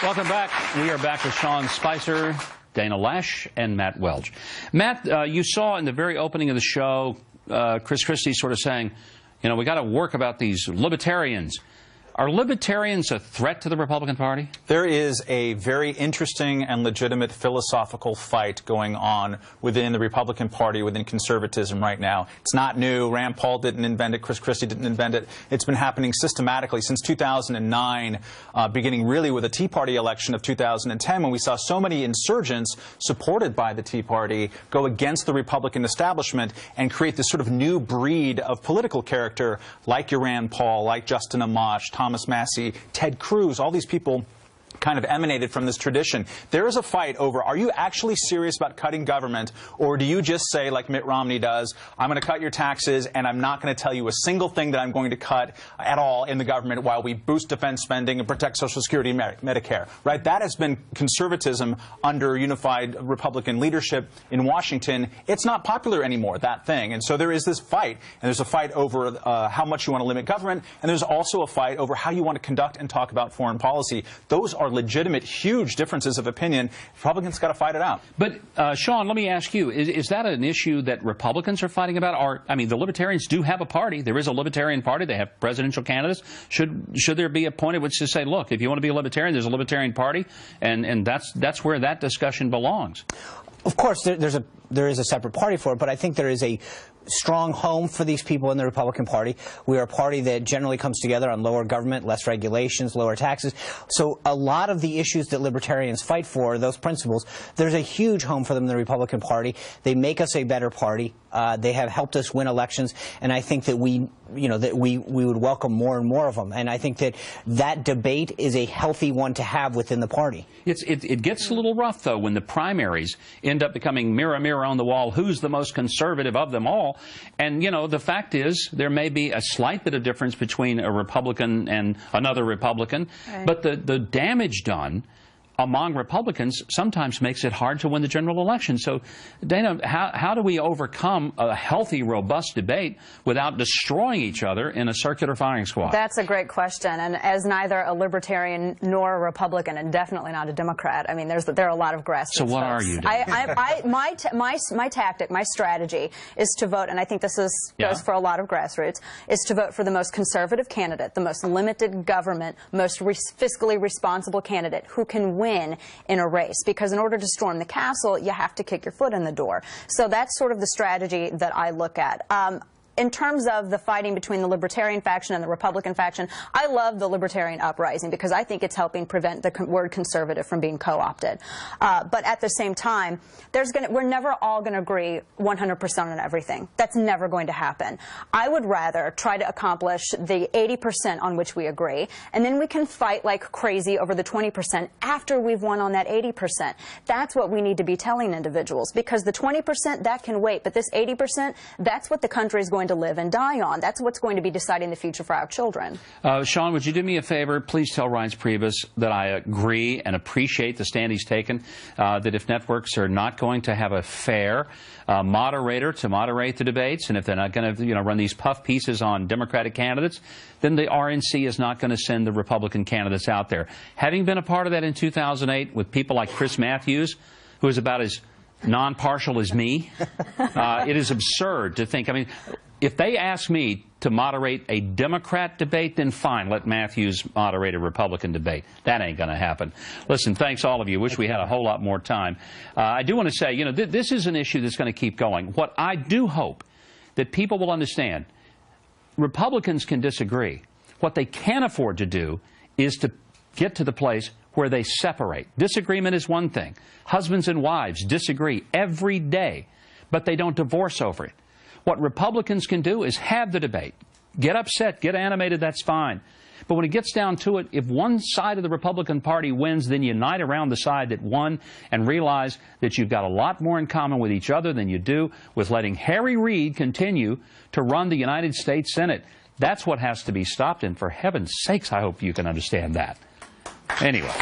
Welcome back. We are back with Sean Spicer, Dana Loesch, and Matt Welch. Matt, you saw in the very opening of the show, Chris Christie sort of saying, you know, we got to work about these libertarians. Are libertarians a threat to the Republican Party? There is a very interesting and legitimate philosophical fight going on within the Republican Party, within conservatism right now. It's not new. Rand Paul didn't invent it. Chris Christie didn't invent it. It's been happening systematically since 2009, beginning really with the Tea Party election of 2010, when we saw so many insurgents supported by the Tea Party go against the Republican establishment and create this sort of new breed of political character like your Rand Paul, like Justin Amash, Thomas Massie, Ted Cruz, all these people kind of emanated from this tradition. There is a fight over, are you actually serious about cutting government, or do you just say, like Mitt Romney does, I'm going to cut your taxes and I'm not going to tell you a single thing that I'm going to cut at all in the government while we boost defense spending and protect Social Security and Medicare, right? That has been conservatism under unified Republican leadership in Washington. It's not popular anymore, that thing. And so there is this fight, and there's a fight over how much you want to limit government, and there's also a fight over how you want to conduct and talk about foreign policy. Those are legitimate, huge differences of opinion. Republicans got to fight it out. But, Sean, let me ask you, is that an issue that Republicans are fighting about? Or, I mean, the Libertarians do have a party. There is a Libertarian Party. They have presidential candidates. Should there be a point at which to say, look, if you want to be a Libertarian, there's a Libertarian Party, and that's where that discussion belongs? Of course, there is a separate party for it, but I think there is a strong home for these people in the Republican Party. We are a party that generally comes together on lower government, less regulations, lower taxes. So a lot of the issues that libertarians fight for, those principles, there's a huge home for them in the Republican Party. They make us a better party. They have helped us win elections, and I think that we would welcome more and more of them. And I think that debate is a healthy one to have within the party. It gets a little rough, though, when the primaries end up becoming mirror, mirror on the wall, who's the most conservative of them all. And, you know, the fact is there may be a slight bit of difference between a Republican and another Republican, right, but the damage done among Republicans sometimes makes it hard to win the general election. So, Dana, how do we overcome a healthy, robust debate without destroying each other in a circular firing squad? That's a great question. And as neither a Libertarian nor a Republican, and definitely not a Democrat, I mean, there are a lot of grassroots So what folks. are you doing? My tactic, my strategy is to vote, and I think this goes for a lot of grassroots, is to vote for the most conservative candidate, the most limited government, most fiscally responsible candidate who can win in a race, because in order to storm the castle, you have to kick your foot in the door. So that's sort of the strategy that I look at. In terms of the fighting between the Libertarian faction and the Republican faction, I love the Libertarian uprising because I think it's helping prevent the word conservative from being co-opted. But at the same time, we're never all going to agree 100% on everything. That's never going to happen. I would rather try to accomplish the 80% on which we agree, and then we can fight like crazy over the 20% after we've won on that 80%. That's what we need to be telling individuals, because the 20%, that can wait, but this 80%, that's what the country is going to live and die on. That's what's going to be deciding the future for our children. Sean, would you do me a favor? Please tell Reince Priebus that I agree and appreciate the stand he's taken, that if networks are not going to have a fair moderator to moderate the debates, and if they're not going to run these puff pieces on Democratic candidates, then the RNC is not going to send the Republican candidates out there. Having been a part of that in 2008 with people like Chris Matthews, who is about as non-partial as me, it is absurd to think, I mean, if they ask me to moderate a Democrat debate, then fine, let Matthews moderate a Republican debate. That ain't going to happen. Listen, thanks all of you. Wish we had a whole lot more time. I do want to say, this is an issue that's going to keep going. What I do hope that people will understand, Republicans can disagree. What they can't afford to do is to get to the place where they separate. Disagreement is one thing. Husbands and wives disagree every day, but they don't divorce over it. What Republicans can do is have the debate. Get upset, get animated, that's fine. But when it gets down to it, if one side of the Republican Party wins, then unite around the side that won and realize that you've got a lot more in common with each other than you do with letting Harry Reid continue to run the United States Senate. That's what has to be stopped, and for heaven's sakes, I hope you can understand that. Anyway.